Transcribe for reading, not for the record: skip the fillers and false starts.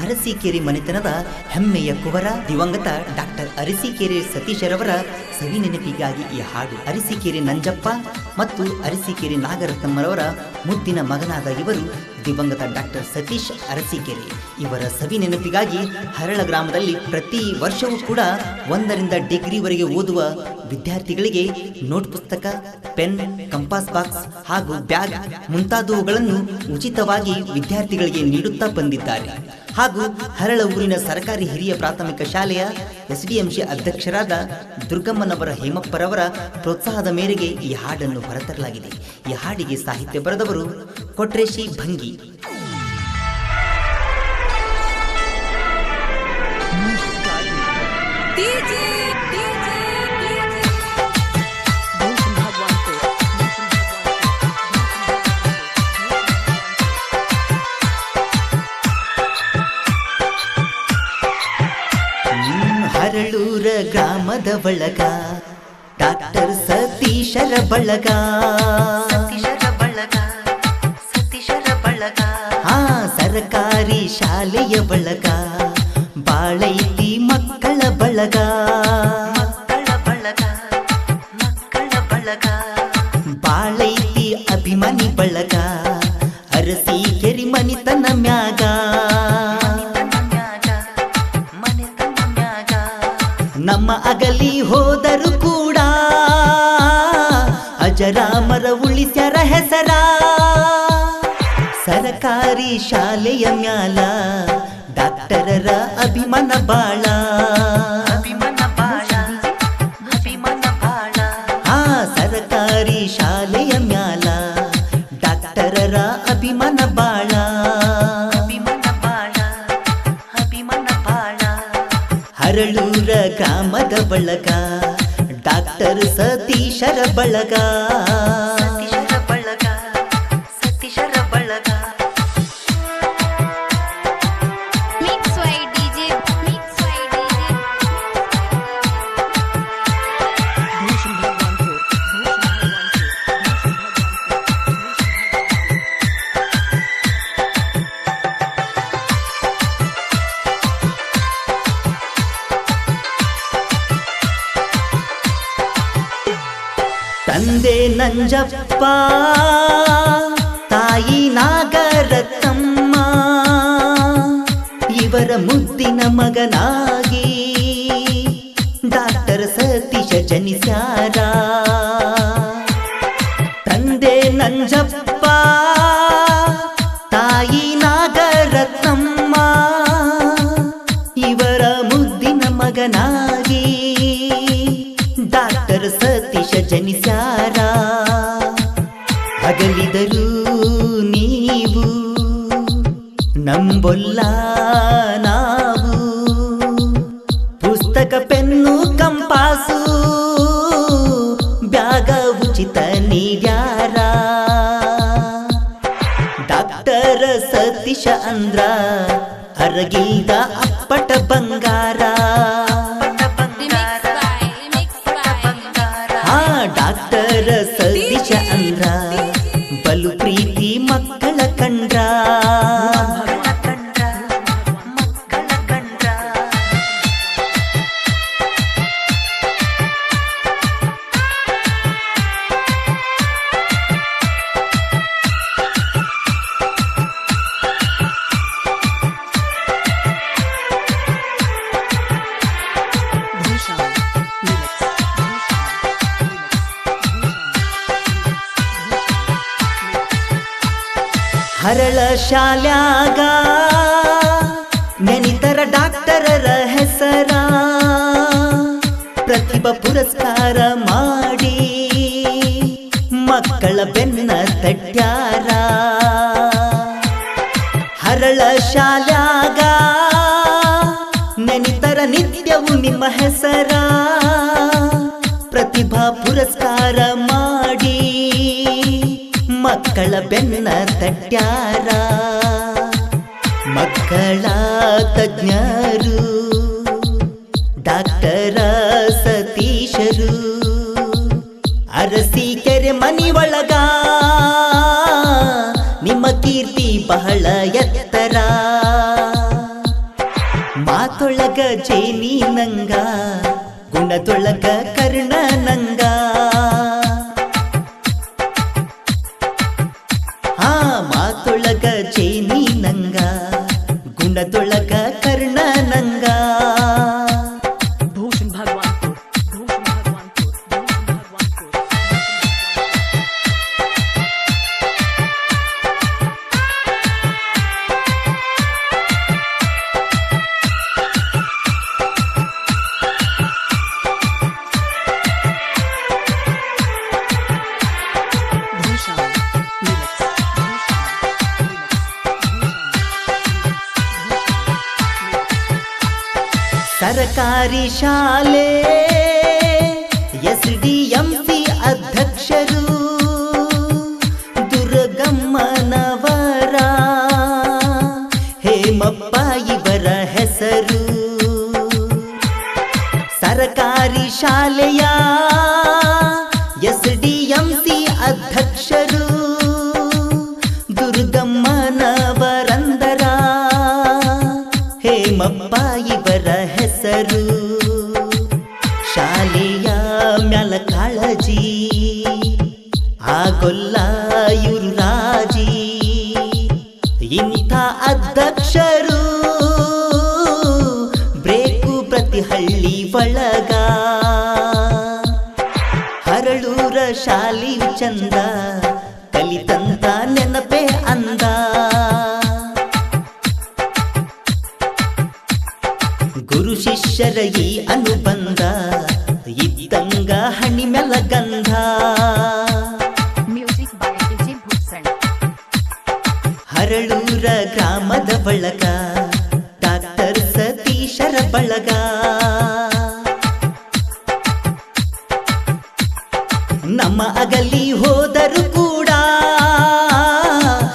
ಅರಸೀಕೆರೆ ಮನೆತನದ ಹೆಮ್ಮೆಯ ಕುವರ ದಿವಂಗತ ಡಾಕ್ಟರ್ ಅರಸೀಕೆರೆ ಸತೀಶರವರ ಸವಿ ನೆನಪಿಗಾಗಿ ಈ ಹಾಡು. ಅರಸೀಕೆರೆ ನಂಜಪ್ಪ ಮತ್ತು ಅರಸೀಕೆರೆ ನಾಗರತ್ನಮ್ಮರವರ ಮುದ್ದಿನ ಮಗನಾದ ಇವರು ದಿವಂಗತ ಡಾಕ್ಟರ್ ಸತೀಶ್ ಅರಸೀಕೆರೆ. ಇವರ ಸವಿ ನೆನಪಿಗಾಗಿ ಹರಳ ಗ್ರಾಮದಲ್ಲಿ ಪ್ರತಿ ವರ್ಷವೂ ಕೂಡ 1ರಿಂದ ಡಿಗ್ರಿವರೆಗೆ ಓದುವ ವಿದ್ಯಾರ್ಥಿಗಳಿಗೆ ನೋಟ್ ಪುಸ್ತಕ, ಪೆನ್, ಕಂಪಾಸ್ ಬಾಕ್ಸ್ ಹಾಗೂ ಬ್ಯಾಗ್ ಮುಂತಾದವುಗಳನ್ನು ಉಚಿತವಾಗಿ ವಿದ್ಯಾರ್ಥಿಗಳಿಗೆ ನೀಡುತ್ತಾ ಬಂದಿದ್ದಾರೆ. ಹಾಗೂ ಹರಳ ಊರಿನ ಸರ್ಕಾರಿ ಹಿರಿಯ ಪ್ರಾಥಮಿಕ ಶಾಲೆಯ SDMC ಅಧ್ಯಕ್ಷರಾದ ದುರ್ಗಮ್ಮನವರ ಹೇಮಪ್ಪರವರ ಪ್ರೋತ್ಸಾಹದ ಮೇರೆಗೆ ಈ ಹಾಡನ್ನು ಹೊರತರಲಾಗಿದೆ. ಈ ಹಾಡಿಗೆ ಸಾಹಿತ್ಯ ಬರೆದವರು ಕೊಟ್ರೇಶಿ ಭಂಗಿ. ಹರಳೂರ ಗ್ರಾಮದ ಬಳಗ ಡಾಕ್ಟರ್ ಸತೀಶರ ಬಳಗ, ಸರ್ಕಾರಿ ಶಾಲೆಯ ಬಳಗ, ಬಾಳೈತಿ ಮಕ್ಕಳ ಬಳಗ, ಬಾಳೈತಿ ಅಭಿಮಾನಿ ಬಳಗ, ಅರಸೀಕೆರೆ ಮನಿತನ ಮ್ಯಾಗ. ನಮ್ಮ ಅಗಲಿ ಹೋದರು ಕೂಡ ಅಜರಾಮರ ಉಳಿಸ್ಯಾರ ಹೆಸರ. ಸರ್ಕಾರಿ ಶಾಲೆಯ ಮ್ಯಾಲ ಡಾಕ್ಟರರ ಅಭಿಮಾನ ಬಾಳ, ಸರ್ಕಾರಿ ಶಾಲೆಯ ಮ್ಯಾಲ ಡಾಕ್ಟರರ ಅಭಿಮಾನ ಬಾಳ. ಹರಳೂರ ಗ್ರಾಮದ ಬಳಗ ಡಾಕ್ಟರ್ ಸತೀಶರ ಬಳಗ. ತಂದೆ ನಂಜಪ್ಪ, ತಾಯಿ ನಾಗರತ್ನಮ್ಮ, ಇವರ ಮುದ್ದಿನ ಮಗನಾಗಿ ಡಾಕ್ಟರ್ ಸತೀಶ ಜನಿಸ್ಯಾರ. ತಂದೆ ನಂಜಪ್ಪ, ತಾಯಿ ನಾಗರತ್ನಮ್ಮ, ಇವರ ಮುದ್ದಿನ ಮಗನಾಗಿ ಡಾಕ್ಟರ್ ಸತೀಶ ಜನಿಸ್ಯಾರ. ಅಗಲಿದರು ನೀವು ನಂಬೊಲ್ಲ ನಾವು, ಪುಸ್ತಕ ಪೆನ್ನು ಕಂಪಾಸು ಬ್ಯಾಗ ಉಚಿತ ನೀಡ್ಯಾರ. ಡಾಕ್ಟರ್ ಸತೀಶ ಅಂದ್ರ ಅರಗಿದ ಅಪ್ಪಟ ಬಂಗಾರ. ಡಾಕ್ಟರ್ ಸತೀಶ ಅಂದ್ರ ಬಲು ಪ್ರೀತಿ ಮಕ್ಕಳ ಕಂಡ್ರ. ಹರಳ ಶಾಲ್ಯಾಗ ನೆನಿತರ ಡಾಕ್ಟರರ ಹೆಸರ, ಪ್ರತಿಭಾ ಪುರಸ್ಕಾರ ಮಾಡಿ ಮಕ್ಕಳ ಬೆನ್ನ ತಟ್ಯಾರ. ಹರಳ ಶಾಲ್ಯಾಗ ನೆನಿತರ ನಿತ್ಯವು ನಿಮ್ಮ ಹೆಸರ, ಪ್ರತಿಭಾ ಪುರಸ್ಕಾರ ಮಾಡಿ ಮಕ್ಕಳ ಬೆನ್ನ ತಟ್ಯಾರ. ಮಕ್ಕಳ ತಜ್ಞರು ಡಾಕ್ಟರ ಸತೀಶರು, ಅರಸೀಕೆರೆ ಮನಿ ಒಳಗ ನಿಮ್ಮ ಕೀರ್ತಿ ಬಹಳ ಎತ್ತರ. ಮಾತೊಳಗ ಜೇನಿ ನಂಗ ಗುಣದೊಳಗ ಕರ್ಣ ನಂಗ ಮಾತೊಳಗ ಜೇನಿ ನಂಗ ಗುಣದೊಳಗ ಕರ್ಣ ನಂಗ ಭೂಷಣ್ ಭಗವಾನ್ಪುರ್ सरकारी शाले SDMC ಅಧ್ಯಕ್ಷರು ದುರ್ಗಮ್ಮನವರ ಹೇಮಪ್ಪ ಇವರ ಹೆಸರು सरकारी ಶಾಲೆಯ SDMC ಅಧ್ಯಕ್ಷರು ದುರ್ಗಮ್ಮನವರಂದರ ಹೇಮಪ್ಪ ಇವರ ಹೆಸರು ಶಾಲೆಯ ಮ್ಯಾಲ ಕಾಳಜಿ ಆಗೊಲ್ಲ ಇವ್ರು ರಾಜಿ ಇಂಥ ಅಧ್ಯಕ್ಷರು ಬ್ರೇಕು ಪ್ರತಿ ಹಳ್ಳಿ ಒಳಗ ಹರಳೂರ ಶಾಲಿ ಚಂದ ಕಲಿತಂತ ನೆನಪೆ ಅಂದ ಗುರು ಶಿಷ್ಯರ ಈ ಅನುಬಂಧ ಇದ್ದಂಗ ಹಣಿ ಮೆಲ ಗಂಧ ಮ್ಯೂಸಿಕ್ ಬೈ ಡಿಜೆ ಭೂಷಣ್ ಹರಳೂರ ಗ್ರಾಮದ ಬಳಗ ಡಾಕ್ಟರ್ ಸತೀಶರ ಬಳಗ ನಮ್ಮ ಅಗಲಿ ಹೋ